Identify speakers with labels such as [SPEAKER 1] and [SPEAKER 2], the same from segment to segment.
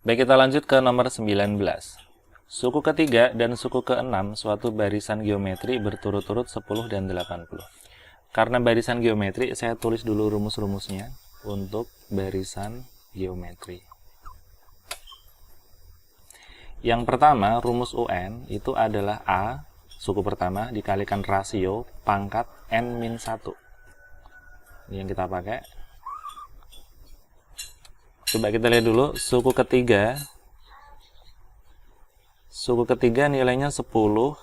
[SPEAKER 1] Baik, kita lanjut ke nomor 19. Suku ketiga dan suku keenam suatu barisan geometri berturut-turut 10 dan 80. Karena barisan geometri, saya tulis dulu rumus-rumusnya untuk barisan geometri. Yang pertama, rumus UN itu adalah A, suku pertama, dikalikan rasio pangkat N-1. Ini yang kita pakai. Coba kita lihat dulu suku ketiga. Suku ketiga nilainya 10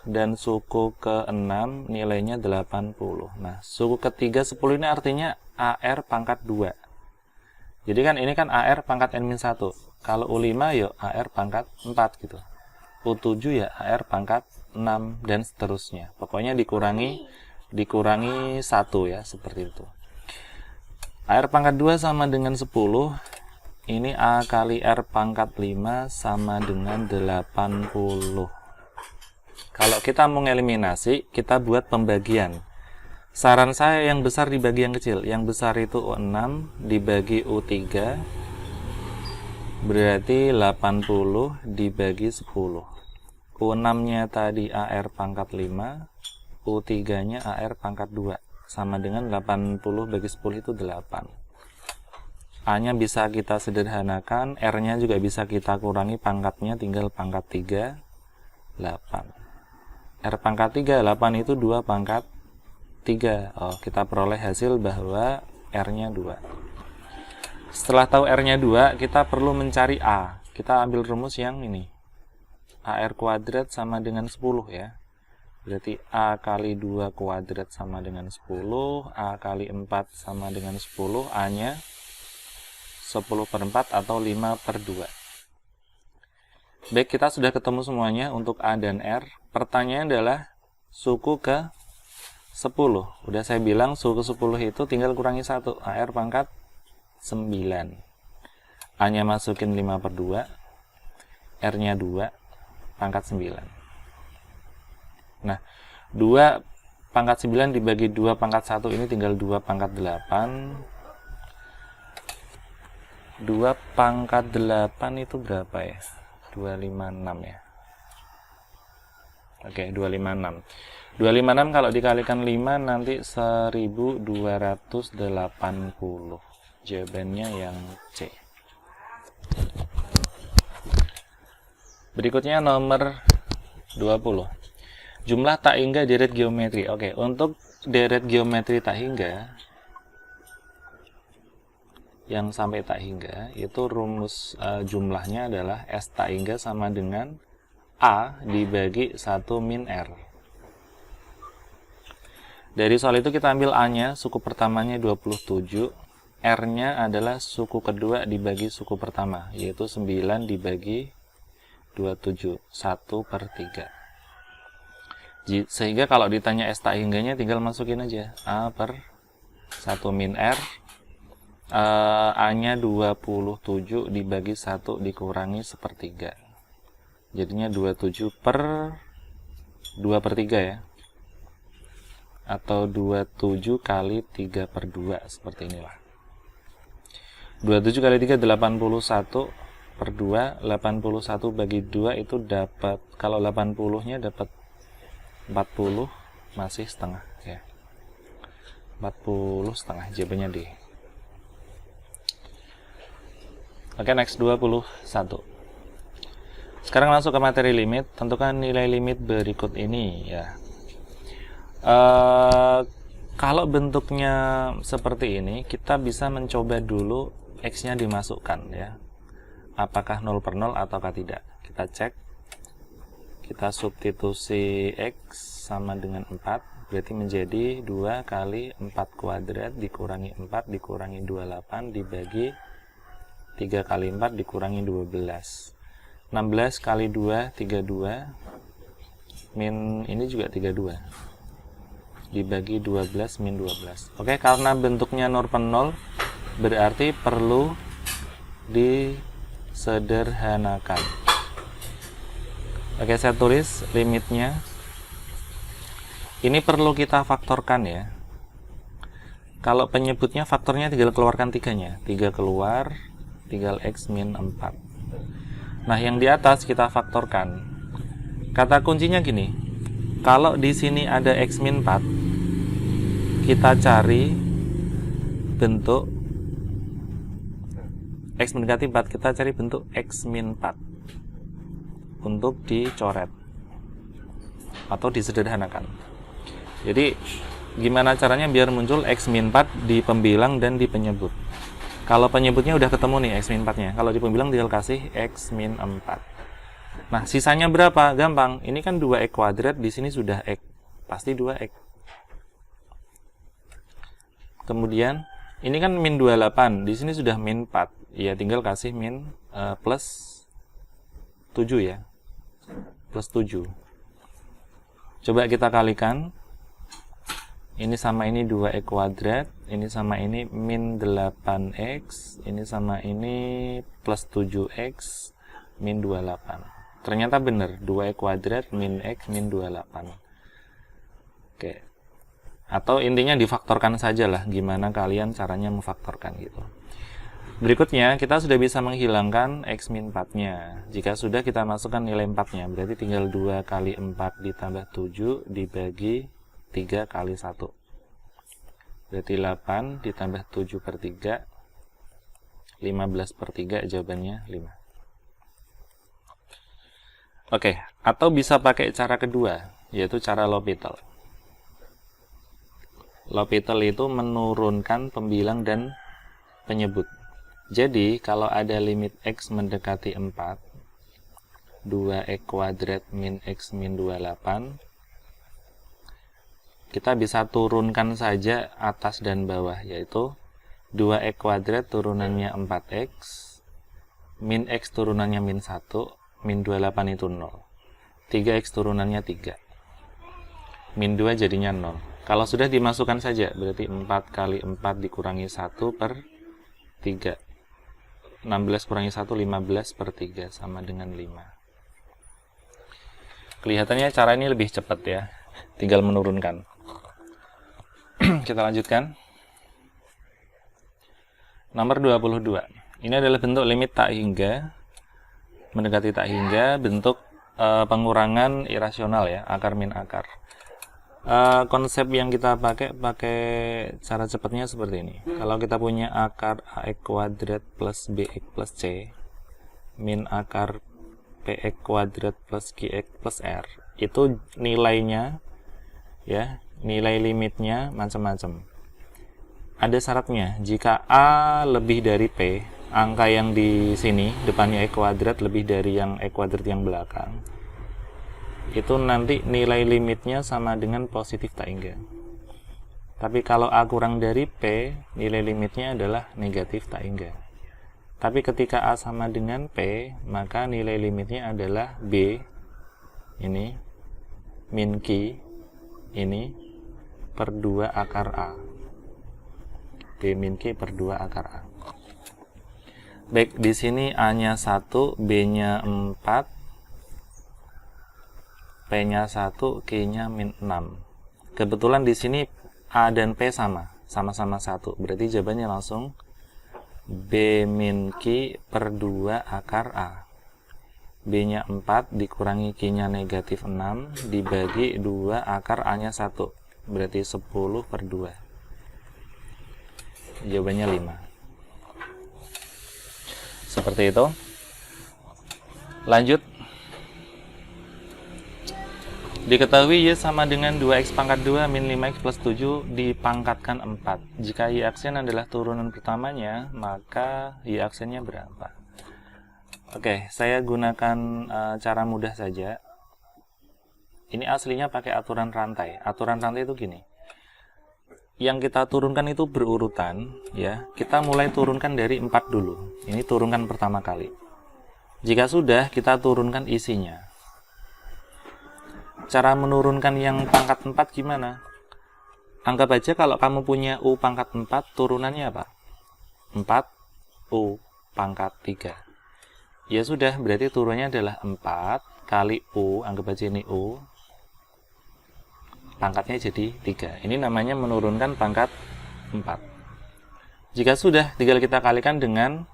[SPEAKER 1] dan suku keenam nilainya 80. Nah, suku ketiga 10 ini artinya AR pangkat 2. Jadi kan ini kan AR pangkat N-1. Kalau U5 ya AR pangkat 4 gitu. U7 ya AR pangkat 6 dan seterusnya. Pokoknya dikurangi 1 ya, seperti itu. AR pangkat 2 sama dengan 10. Ini A kali R pangkat 5 sama dengan 80. Kalau kita mau ngeliminasi, kita buat pembagian. Saran saya yang besar dibagi yang kecil. Yang besar itu U6 dibagi U3. Berarti 80 dibagi 10. U6-nya tadi AR pangkat 5. U3-nya AR pangkat 2. Sama dengan 80 bagi 10 itu 8. A-nya bisa kita sederhanakan, R-nya juga bisa kita kurangi pangkatnya, tinggal pangkat 3, 8. R pangkat 3, 8 itu 2 pangkat 3. Oh, kita peroleh hasil bahwa R-nya 2. Setelah tahu R-nya 2, kita perlu mencari A. Kita ambil rumus yang ini. AR kuadrat sama dengan 10 ya. Berarti A kali 2 kuadrat sama dengan 10, A kali 4 sama dengan 10, A-nya 10/4 atau 5/2. Baik, kita sudah ketemu semuanya untuk A dan R. Pertanyaannya adalah suku ke 10. Udah saya bilang suku ke 10 itu tinggal kurangi 1. AR pangkat 9. A-nya masukin 5/2. R-nya 2 pangkat 9. Nah, 2 pangkat 9 dibagi 2 pangkat 1 ini tinggal 2 pangkat 8. 2 pangkat 8 itu berapa ya? 256 ya. Oke, 256. 256 kalau dikalikan 5 nanti 1280. Jawabannya yang C. Berikutnya nomor 20. Jumlah tak hingga deret geometri. Oke, untuk deret geometri tak hingga yang sampai tak hingga itu rumus jumlahnya adalah S tak hingga sama dengan A dibagi 1 min R. Dari soal itu kita ambil A-nya, suku pertamanya 27, R-nya adalah suku kedua dibagi suku pertama, yaitu 9 dibagi 27, 1/3. Sehingga kalau ditanya S tak hingganya tinggal masukin aja A per 1 min R. A-nya 27 dibagi 1 dikurangi 1/3. Jadinya 27 per 2/3 ya. Atau 27 kali 3/2 seperti inilah. 27 kali 3 81 per 2. 81 bagi 2 itu dapat, kalau 80-nya dapat 40, masih setengah ya. 40 setengah, jawabannya D. Oke, next 21. Sekarang langsung ke materi limit. Tentukan nilai limit berikut ini ya. Kalau bentuknya seperti ini, kita bisa mencoba dulu X-nya dimasukkan ya. Apakah 0/0 ataukah tidak. Kita cek. Kita substitusi X sama dengan 4. Berarti menjadi 2 kali 4 kuadrat dikurangi 4 dikurangi 28 dibagi 3 kali 4 dikurangi 12. 16 kali 2, 32. Min ini juga 32. Dibagi 12 min 12. Oke, karena bentuknya 0/0, berarti perlu disederhanakan. Oke, saya tulis limitnya. Ini perlu kita faktorkan ya. Kalau penyebutnya faktornya tinggal keluarkan 3-nya. 3 keluar, tinggal X min 4. Nah, yang di atas kita faktorkan. Kata kuncinya gini. Kalau di sini ada X min 4, kita cari bentuk X mendekati 4, kita cari bentuk X min 4 untuk dicoret atau disederhanakan. Jadi gimana caranya biar muncul X min 4 di pembilang dan di penyebut. Kalau penyebutnya udah ketemu nih X min 4 nya, kalau di pembilang tinggal kasih X min 4. Nah, sisanya berapa? Gampang, ini kan 2X kuadrat, di sini sudah X, pasti 2X. Kemudian ini kan min 28, di sini sudah min 4, ya tinggal kasih min plus 7 ya, plus 7. Coba kita kalikan, ini sama ini 2X kuadrat, ini sama ini min 8X, ini sama ini plus 7X min 28. Ternyata benar, 2X kuadrat min X min 28. Oke. Atau intinya difaktorkan saja lah, gimana kalian caranya memfaktorkan gitu. Berikutnya, kita sudah bisa menghilangkan X min 4-nya. Jika sudah, kita masukkan nilai 4-nya. Berarti tinggal 2 kali 4 ditambah 7 dibagi 3 kali 1. Berarti 8 ditambah 7 per 3, 15 per 3, jawabannya 5. Oke, atau bisa pakai cara kedua, yaitu cara L'Hopital. L'Hopital itu menurunkan pembilang dan penyebut. Jadi, kalau ada limit X mendekati 4, 2X kuadrat min X min 28, kita bisa turunkan saja atas dan bawah, yaitu 2X kuadrat turunannya 4X, min X turunannya min 1, min 28 itu 0. 3X turunannya 3. Min 2 jadinya 0. Kalau sudah dimasukkan saja, berarti 4 kali 4 dikurangi 1 per 3. 16 kurangi 1, 15 per 3, sama dengan 5. Kelihatannya cara ini lebih cepat ya, tinggal menurunkan. Kita lanjutkan. Nomor 22. Ini adalah bentuk limit tak hingga, mendekati tak hingga, bentuk pengurangan irasional ya, akar min akar. Konsep yang kita pakai cara cepatnya seperti ini. Kalau kita punya akar ax kuadrat plus bx plus c min akar px kuadrat plus qx plus r, itu nilainya ya, nilai limitnya macam-macam. Ada syaratnya, jika a lebih dari p, angka yang di sini depannya x kuadrat lebih dari yang x kuadrat yang belakang, itu nanti nilai limitnya sama dengan positif tak hingga. Tapi kalau a kurang dari p, nilai limitnya adalah negatif tak hingga. Tapi ketika a sama dengan p, maka nilai limitnya adalah b ini min q ini per 2 akar a. B min q per 2 akar a. Baik, di sini a-nya 1, b-nya 4, p-nya 1, q-nya min 6. Kebetulan di sini a dan p sama-sama 1. Berarti jawabannya langsung b min q per 2 akar a. B-nya 4 dikurangi q-nya negatif 6 dibagi 2 akar a-nya 1. Berarti 10 per 2. Jawabannya 5. Seperti itu. Lanjut. Diketahui y sama dengan 2x pangkat 2 min 5x plus 7 dipangkatkan 4. Jika y aksen adalah turunan pertamanya, maka y aksennya berapa? Oke, saya gunakan cara mudah saja. Ini aslinya pakai aturan rantai. Aturan rantai itu gini. Yang kita turunkan itu berurutan, ya. Kita mulai turunkan dari 4 dulu. Ini turunkan pertama kali. Jika sudah, kita turunkan isinya. Cara menurunkan yang pangkat 4 gimana? Anggap aja kalau kamu punya U pangkat 4, turunannya apa? 4 U pangkat 3. Ya sudah, berarti turunnya adalah 4 kali U, anggap aja ini U, pangkatnya jadi 3. Ini namanya menurunkan pangkat 4. Jika sudah, tinggal kita kalikan dengan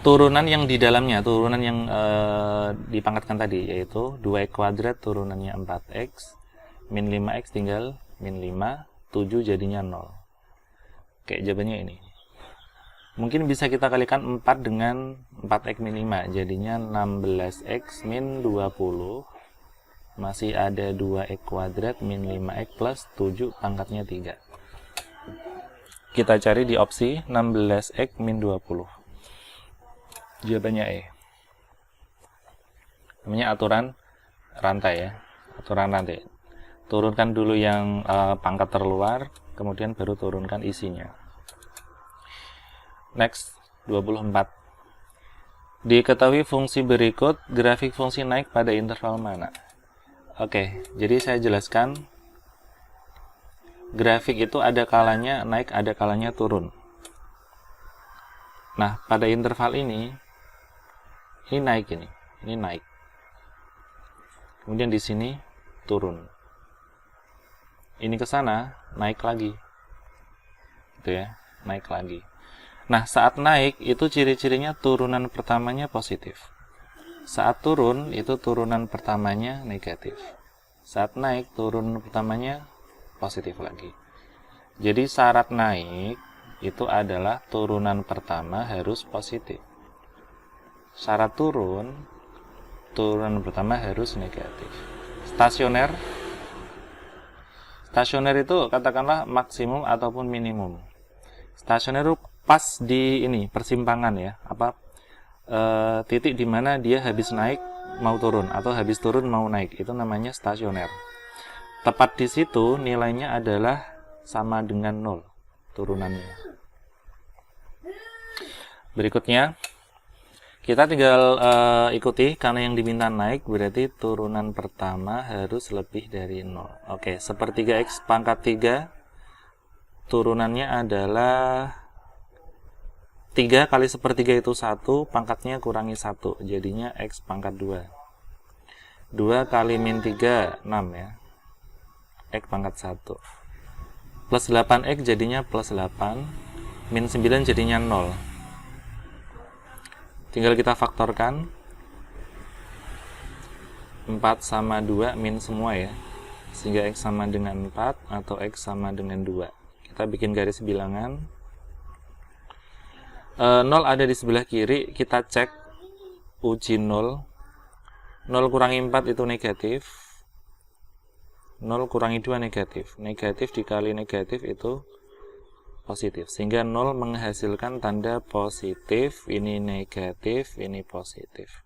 [SPEAKER 1] turunan yang di dalamnya, turunan yang dipangkatkan tadi, yaitu 2x kuadrat turunannya 4x, min 5x tinggal min 5, 7 jadinya 0. Oke, jawabannya ini. Mungkin bisa kita kalikan 4 dengan 4x min 5, jadinya 16x min 20. Masih ada 2x kuadrat min 5x plus 7 pangkatnya 3. Kita cari di opsi 16x min 20. Jawabannya E. Namanya aturan rantai ya. Aturan rantai. Turunkan dulu yang pangkat terluar, kemudian baru turunkan isinya. Next, 24. Diketahui fungsi berikut, grafik fungsi naik pada interval mana? Oke, jadi saya jelaskan. Grafik itu ada kalanya naik, ada kalanya turun. Nah, pada interval ini naik ini naik. Kemudian di sini turun. Ini ke sana naik lagi. Gitu ya, naik lagi. Nah, saat naik itu ciri-cirinya turunan pertamanya positif. Saat turun itu turunan pertamanya negatif. Saat naik turun pertamanya positif lagi. Jadi syarat naik itu adalah turunan pertama harus positif. Syarat turun, turunan pertama harus negatif. Stasioner itu katakanlah maksimum ataupun minimum. Stasioner itu pas di ini persimpangan ya, titik di mana dia habis naik mau turun atau habis turun mau naik, itu namanya stasioner. Tepat di situ nilainya adalah sama dengan 0 turunannya. Berikutnya kita tinggal ikuti, karena yang diminta naik berarti turunan pertama harus lebih dari 0. Oke, sepertiga x pangkat 3 turunannya adalah 3 kali sepertiga itu 1, pangkatnya kurangi 1, jadinya x pangkat 2. 2 kali min 3, 6 ya. X pangkat 1. Plus 8x jadinya plus 8. Min 9 jadinya 0. Tinggal kita faktorkan. 4 sama 2 min semua ya. Sehingga x sama dengan 4 atau x sama dengan 2. Kita bikin garis bilangan. 0 ada di sebelah kiri, kita cek uji 0. 0 kurangi 4 itu negatif. 0 kurangi 2 negatif. Negatif dikali negatif itu positif. Sehingga 0 menghasilkan tanda positif, ini negatif, ini positif.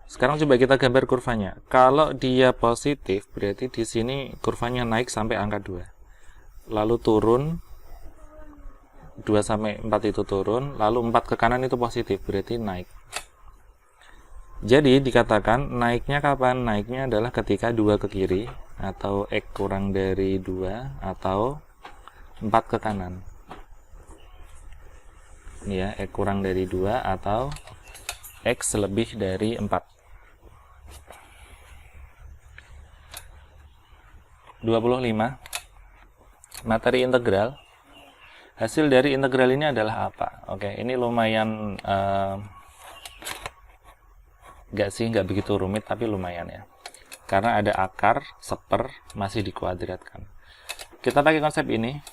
[SPEAKER 1] Sekarang coba kita gambar kurvanya. Kalau dia positif, berarti di sini kurvanya naik sampai angka 2. Lalu turun. 2 sampai 4 itu turun, lalu 4 ke kanan itu positif, berarti naik. Jadi dikatakan naiknya kapan? Naiknya adalah ketika 2 ke kiri, atau x kurang dari 2, atau 4 ke kanan. Ini ya, x kurang dari 2, atau x lebih dari 4. 25. Materi integral. Hasil dari integral ini adalah apa? Oke, ini lumayan nggak begitu rumit, tapi lumayan ya. Karena ada akar, seper, masih dikuadratkan. Kita pakai konsep ini.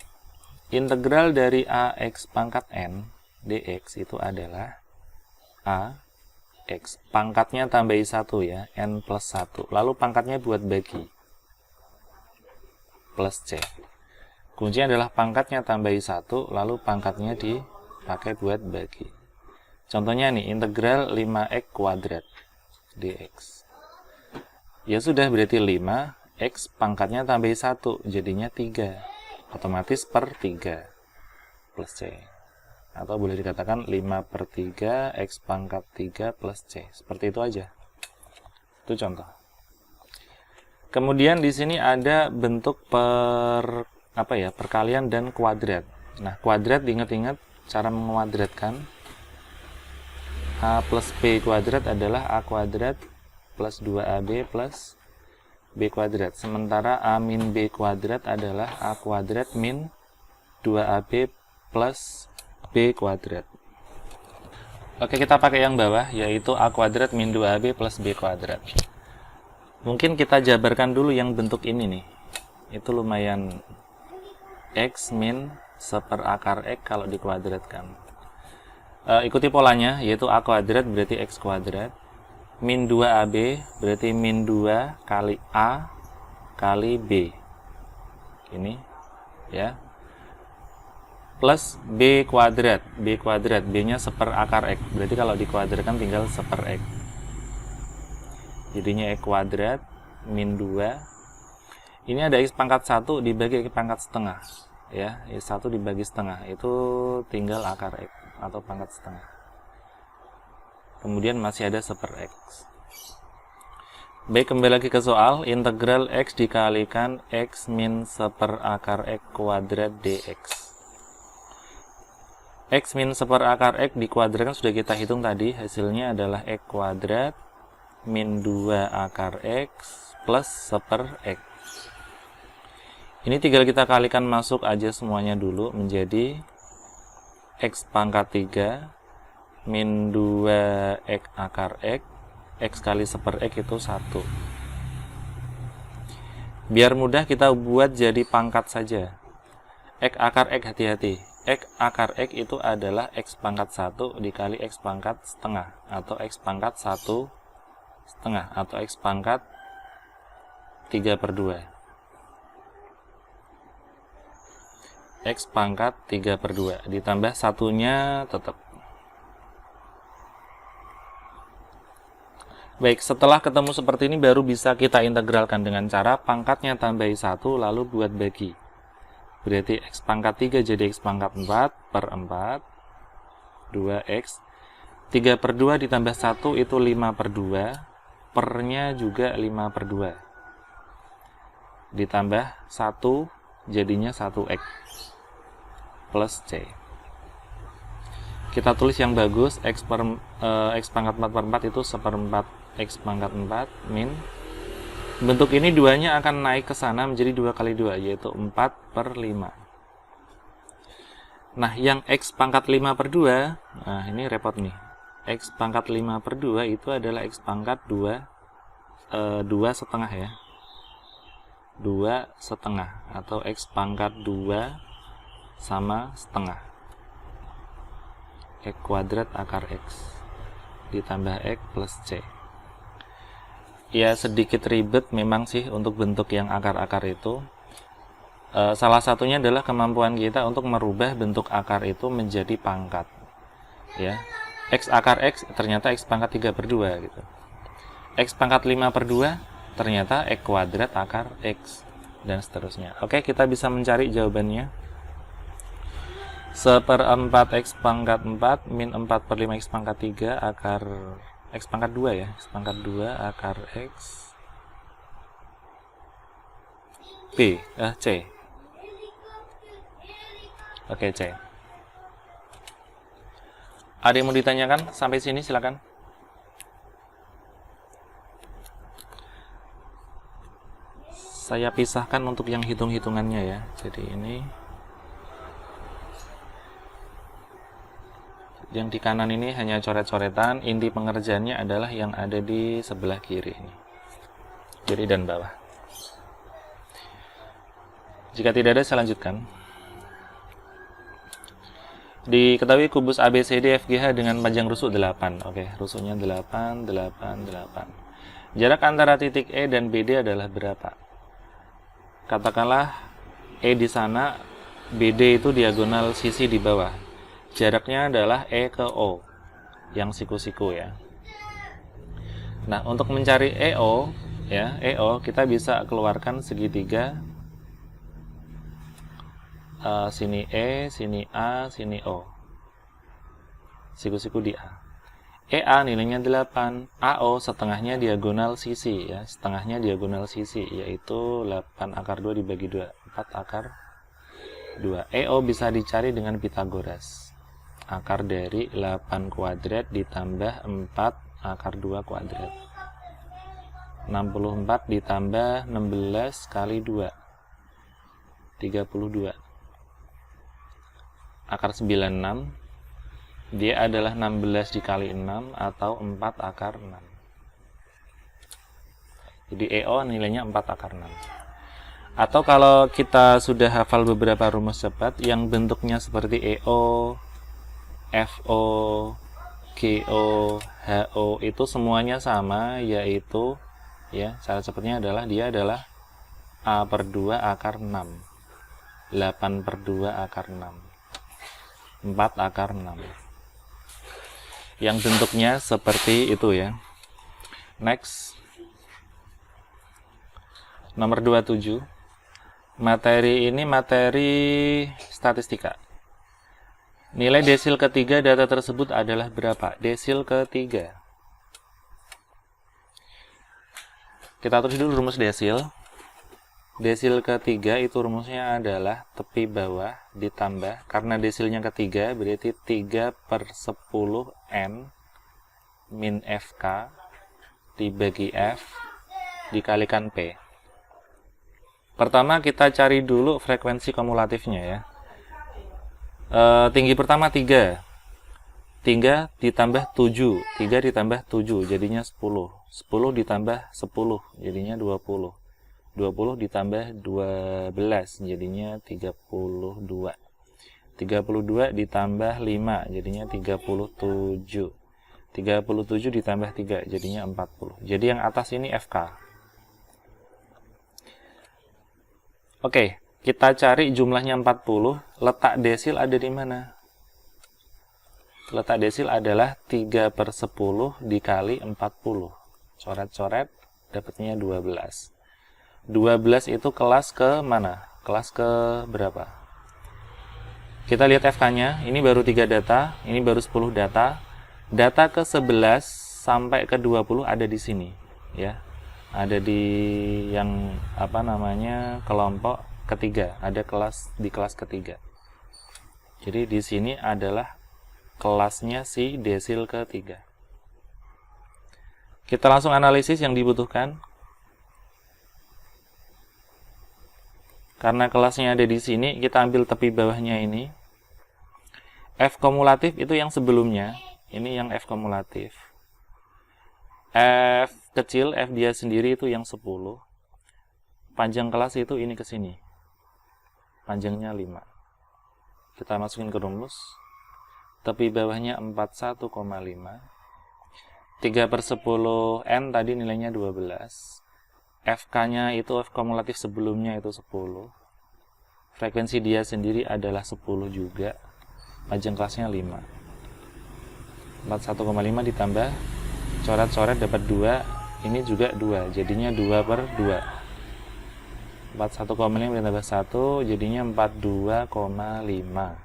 [SPEAKER 1] Integral dari ax pangkat n dx itu adalah ax. Pangkatnya tambahi 1 ya, n plus 1. Lalu pangkatnya buat bagi. Plus c. Kuncinya adalah pangkatnya tambahi 1, lalu pangkatnya dipakai buat bagi. Contohnya nih, integral 5x kuadrat dx. Ya sudah, berarti 5x pangkatnya tambahi 1, jadinya 3. Otomatis per 3 plus c. Atau boleh dikatakan 5 per 3 x pangkat 3 plus c. Seperti itu aja. Itu contoh. Kemudian di sini ada bentuk perkalian dan kuadrat. Nah, kuadrat diingat-ingat cara menguadratkan. A plus B kuadrat adalah A kuadrat plus 2AB plus B kuadrat. Sementara A min B kuadrat adalah A kuadrat min 2AB plus B kuadrat. Oke, kita pakai yang bawah, yaitu A kuadrat min 2AB plus B kuadrat. Mungkin kita jabarkan dulu yang bentuk ini nih. Itu lumayan, X min 1 akar X kalau dikuadratkan. Ikuti polanya, yaitu A kuadrat berarti X kuadrat. Min 2AB berarti min 2 kali A kali B. Ini, ya. Plus B kuadrat. B-nya 1 akar X. Berarti kalau dikuadratkan tinggal 1 X. Jadinya X kuadrat min 2. Ini ada X pangkat 1 dibagi X pangkat setengah. Ya, X1 dibagi setengah. Itu tinggal akar X atau pangkat setengah. Kemudian masih ada 1 X. Baik, kembali lagi ke soal. Integral X dikalikan X min 1 akar X kuadrat dx. X min 1 akar X dikuadratkan sudah kita hitung tadi. Hasilnya adalah X kuadrat min 2 akar X plus 1 X. Ini tinggal kita kalikan masuk aja semuanya dulu menjadi X pangkat 3 min 2 X akar X. X kali 1 X itu 1. Biar mudah kita buat jadi pangkat saja. X akar X, hati-hati. X akar X itu adalah X pangkat 1 dikali X pangkat setengah, atau X pangkat 1 setengah, atau X pangkat 3/2. X pangkat 3/2 ditambah satunya tetap. Baik, setelah ketemu seperti ini baru bisa kita integralkan dengan cara pangkatnya tambahi 1 lalu buat bagi. Berarti X pangkat 3 jadi X pangkat 4 per 4 2X 3/2 ditambah 1 itu 5/2, pernya juga 5/2 ditambah 1 jadinya 1X plus C. Kita tulis yang bagus. X pangkat 4 per 4 itu 1/4 X pangkat 4 min, bentuk ini duanya akan naik ke sana menjadi 2 kali 2, yaitu 4/5. Nah, yang X pangkat 5/2, nah ini repot nih. X pangkat 5/2 itu adalah X pangkat 2 setengah ya. 2 setengah, atau X pangkat 2 sama setengah. X kuadrat akar X ditambah X plus C. Ya, sedikit ribet memang sih untuk bentuk yang akar-akar itu. Salah satunya adalah kemampuan kita untuk merubah bentuk akar itu menjadi pangkat. Ya, X akar X ternyata X pangkat 3/2 gitu. X pangkat 5/2 ternyata X kuadrat akar X, dan seterusnya. Oke, kita bisa mencari jawabannya. 1/4 X pangkat 4 min 4/5 X pangkat 3 akar X pangkat 2 ya, X pangkat 2 akar X C. Oke, C. Ada yang mau ditanyakan sampai sini, silakan. Saya pisahkan untuk yang hitung-hitungannya ya. Jadi ini yang di kanan ini hanya coret-coretan, inti pengerjaannya adalah yang ada di sebelah kiri ini. Kiri dan bawah. Jika tidak ada, saya lanjutkan. Diketahui kubus ABCD FGH dengan panjang rusuk 8. Oke, rusuknya 8, 8, 8. Jarak antara titik E dan BD adalah berapa? Katakanlah E di sana, BD itu diagonal sisi di bawah. Jaraknya adalah E ke O, yang siku-siku ya. Nah, untuk mencari EO, ya, EO kita bisa keluarkan segitiga. Sini E, sini A, sini O. Siku-siku di A. EA nilainya 8, AO setengahnya diagonal sisi ya, setengahnya diagonal sisi, yaitu 8 akar 2 dibagi 2, 4 akar 2. EO bisa dicari dengan Pitagoras. Akar dari 8 kuadrat ditambah 4 akar 2 kuadrat. 64 ditambah 16 kali 2, 32. Akar 96, dia adalah 16 dikali 6 atau 4 akar 6. Jadi EO nilainya 4 akar 6. Atau kalau kita sudah hafal beberapa rumus cepat yang bentuknya seperti EO, FO, GO, HO, itu semuanya sama, yaitu ya, cara cepatnya adalah dia adalah A per 2 akar 6, 8 per 2 akar 6, 4 akar 6. Yang bentuknya seperti itu ya. Next, nomor 27. Materi ini materi statistika. Nilai desil ketiga data tersebut adalah berapa? Desil ketiga. Kita tulis dulu rumus desil. Desil ketiga itu rumusnya adalah tepi bawah ditambah, karena desilnya ketiga berarti 3 per 10 N min FK dibagi F dikalikan P. Pertama kita cari dulu frekuensi kumulatifnya ya. Tinggi pertama 3. 3 ditambah 7. 3 ditambah 7 jadinya 10. 10 ditambah 10 jadinya 20. 20 ditambah 12 jadinya 32. 32 ditambah 5 jadinya 37. 37 ditambah 3 jadinya 40. Jadi yang atas ini FK. Oke, kita cari jumlahnya 40. Letak desil ada di mana? Letak desil adalah 3 per 10 dikali 40. Coret-coret, dapatnya 12. 12 itu kelas ke mana? Kelas ke berapa? Kita lihat FK-nya. Ini baru 3 data, ini baru 10 data. Data ke 11 sampai ke 20 ada di sini, ya. Ada di yang apa namanya, kelompok ketiga, ada kelas di kelas ketiga. Jadi di sini adalah kelasnya si desil ketiga. Kita langsung analisis yang dibutuhkan. Karena kelasnya ada di sini, kita ambil tepi bawahnya ini. F kumulatif itu yang sebelumnya, ini yang F kumulatif. F kecil, F dia sendiri itu yang 10. Panjang kelas itu ini ke sini. Panjangnya 5. Kita masukin ke rumus. Tepi bawahnya 41,5. 3 per 10 N tadi nilainya 12. FK-nya itu F kumulatif sebelumnya itu 10. Frekuensi dia sendiri adalah 10 juga. Panjang kelasnya 5. 41,5 ditambah coret-coret dapat 2, ini juga 2, jadinya 2 per 2. 41,5 ditambah 1, jadinya 42,5.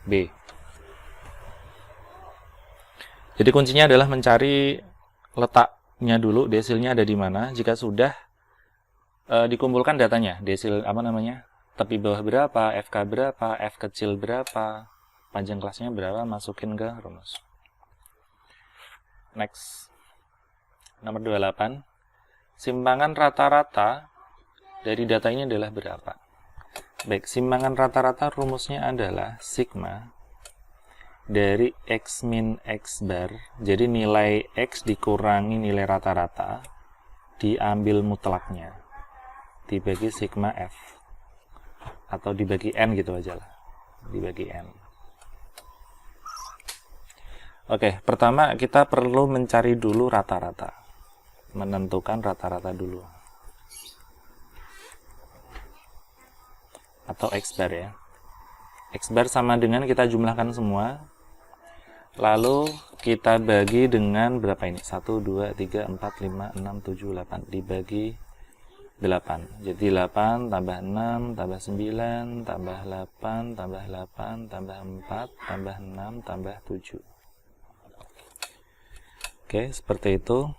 [SPEAKER 1] B. Jadi kuncinya adalah mencari letaknya dulu, desilnya ada di mana. Jika sudah dikumpulkan datanya, desil apa namanya, tepi bawah berapa, FK berapa, F kecil berapa, panjang kelasnya berapa, masukin ke rumus. Next, nomor 28. Simpangan rata-rata dari data ini adalah berapa? Baik, simpangan rata-rata rumusnya adalah sigma dari X min X bar. Jadi nilai X dikurangi nilai rata-rata, diambil mutlaknya, dibagi sigma F. Atau dibagi N gitu aja lah. Dibagi N. Oke, pertama kita perlu mencari dulu rata-rata. Menentukan rata-rata dulu. Atau X bar ya. X bar sama dengan kita jumlahkan semua. Lalu kita bagi dengan berapa ini? 1, 2, 3, 4, 5, 6, 7, 8. Dibagi 8. Jadi 8 tambah 6 tambah 9 tambah 8 tambah 8 tambah 4 tambah 6 tambah 7. Oke, seperti itu.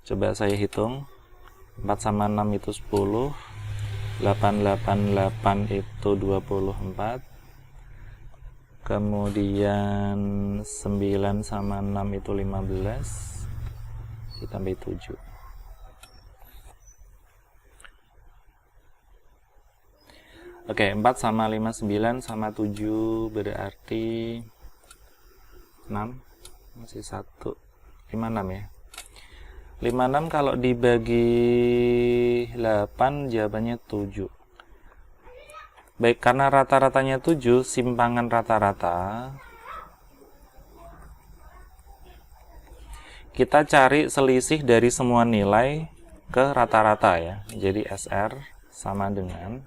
[SPEAKER 1] Coba saya hitung. 4 sama 6 itu 10. 8, 8, 8 itu 24. Kemudian 9 sama 6 itu 15. Ditambah 7. Oke, 4 sama 59 sama 7 berarti 6. Masih 1. 56 ya. 56 kalau dibagi 8 jawabannya 7. Baik, karena rata-ratanya 7, simpangan rata-rata, kita cari selisih dari semua nilai ke rata-rata ya. Jadi SR sama dengan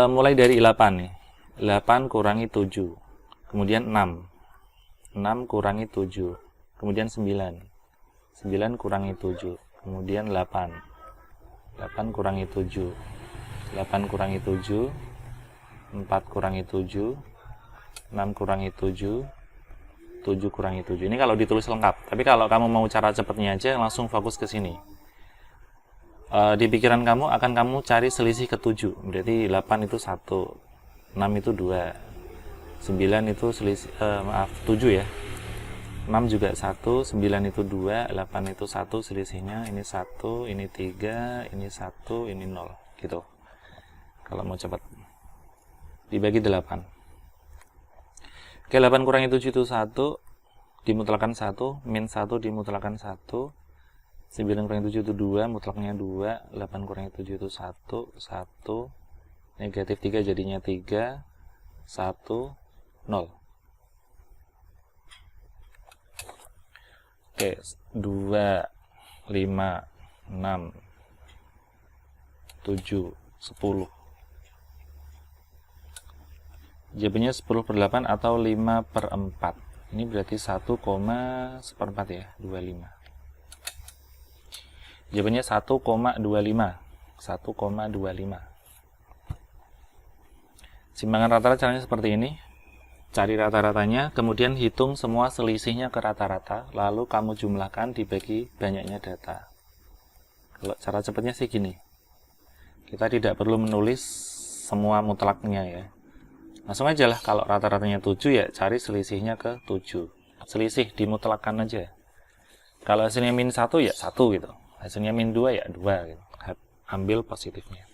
[SPEAKER 1] mulai dari 8 nih. 8 kurangi 7. Kemudian 6. 6 kurangi 7. Kemudian 9. 9 kurangi 7. Kemudian 8. 8 kurangi 7. 8 kurangi 7. 4 kurangi 7. 6 kurangi 7. 7 kurangi 7. Ini kalau ditulis lengkap. Tapi kalau kamu mau cara cepatnya aja, langsung fokus ke sini. Di pikiran kamu akan kamu cari selisih ke 7. Berarti 8 itu 1, 6 itu 2, 9 itu selisih 7 ya. 6 juga 1, 9 itu 2, 8 itu 1 selisihnya. Ini 1, ini 3, ini 1, ini 0 gitu. Kalau mau cepat. Dibagi 8. Oke, 8 kurangi 7 itu 1, dimutlakan 1, min 1 dimutlakan 1. 9 kurangi 7 itu 2, mutlaknya 2. 8 kurangi 7 itu 1, 1. Negatif 3 jadinya 3, 1, 0. Oke, 2, 5, 6, 7, 10. Jawabannya 10 per 8 atau 5 per 4. Ini berarti 1,4 ya, 25. Jawabannya 1,25. 1,25. Simpangan rata-rata caranya seperti ini. Cari rata-ratanya, kemudian hitung semua selisihnya ke rata-rata, lalu kamu jumlahkan dibagi banyaknya data. Kalau cara cepatnya sih gini. Kita tidak perlu menulis semua mutlaknya ya. Langsung aja lah, kalau rata-ratanya 7 ya cari selisihnya ke 7. Selisih dimutlakan aja. Kalau hasilnya min 1 ya 1 gitu. Hasilnya min 2 ya 2 gitu. Ambil positifnya.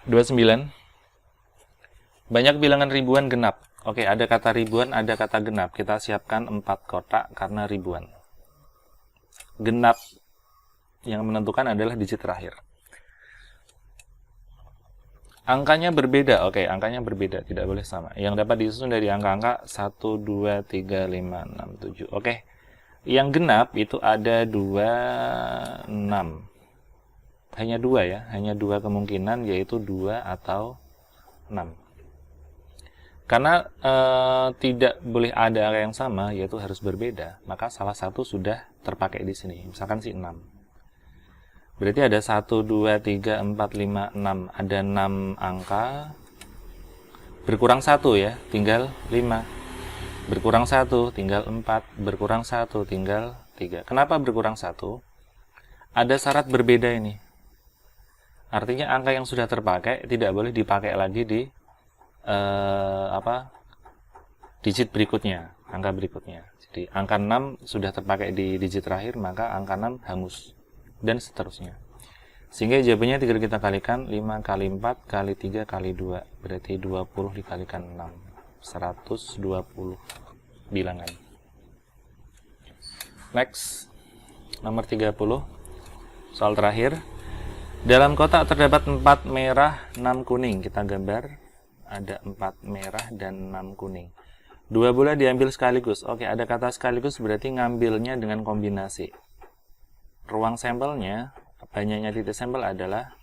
[SPEAKER 1] 29. Banyak bilangan ribuan genap. Oke, ada kata ribuan, ada kata genap. Kita siapkan 4 kotak karena ribuan. Genap yang menentukan adalah digit terakhir. Angkanya berbeda. Oke, angkanya berbeda, tidak boleh sama. Yang dapat disusun dari angka-angka 1, 2, 3, 5, 6, 7. Oke. Yang genap itu ada 2, 6. Hanya 2 ya, hanya 2 kemungkinan, yaitu 2 atau 6. Karena tidak boleh ada angka yang sama, yaitu harus berbeda, maka salah satu sudah terpakai di sini. Misalkan si 6. Berarti ada 1, 2, 3, 4, 5, 6. Ada 6 angka. Berkurang 1 ya, tinggal 5. Berkurang 1, tinggal 4. Berkurang 1, tinggal 3. Kenapa berkurang 1? Ada syarat berbeda ini. Artinya angka yang sudah terpakai tidak boleh dipakai lagi di digit berikutnya, angka berikutnya. Jadi angka 6 sudah terpakai di digit terakhir, maka angka 6 hangus. Dan seterusnya. Sehingga jawabannya tinggal kita kalikan 5 kali 4 kali 3 kali 2. Berarti 20 dikalikan 6. 120 bilangan. Next, nomor 30. Soal terakhir. Dalam kotak terdapat 4 merah, 6 kuning. Kita gambar. Ada 4 merah dan 6 kuning. 2 bola diambil sekaligus. Oke, ada kata sekaligus berarti ngambilnya dengan kombinasi. Ruang sampelnya, banyaknya titik sampel adalah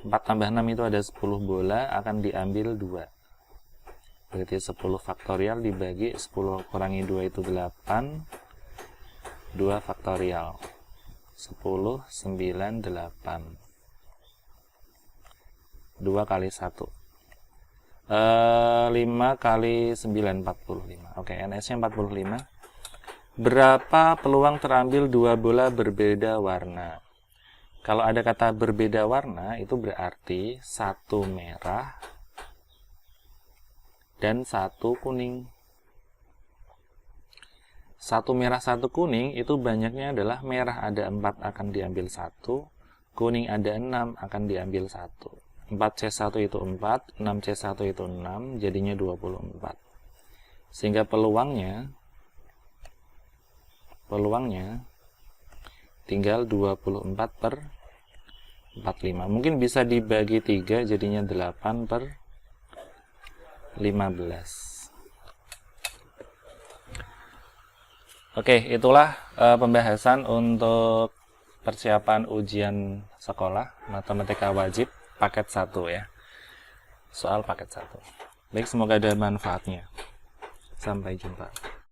[SPEAKER 1] 4 tambah 6 itu ada 10 bola, akan diambil 2. Berarti 10 faktorial dibagi 10 kurangi 2 itu 8. 2 faktorial. 10, 9, 8. 2 kali 1. 5 kali 9, 45. Oke, NS-nya 45. Berapa peluang terambil 2 bola berbeda warna? Kalau ada kata berbeda warna, itu berarti 1 merah dan 1 kuning. 1 merah, 1 kuning, itu banyaknya adalah merah ada 4 akan diambil 1, kuning ada 6, akan diambil 1. 4C1 itu 4, 6C1 itu 6, jadinya 24. Sehingga peluangnya tinggal 24 per 45. Mungkin bisa dibagi 3, jadinya 8 per 15. Oke, itulah pembahasan untuk persiapan ujian sekolah matematika wajib paket 1 ya. Soal paket 1. Baik, semoga ada manfaatnya. Sampai jumpa.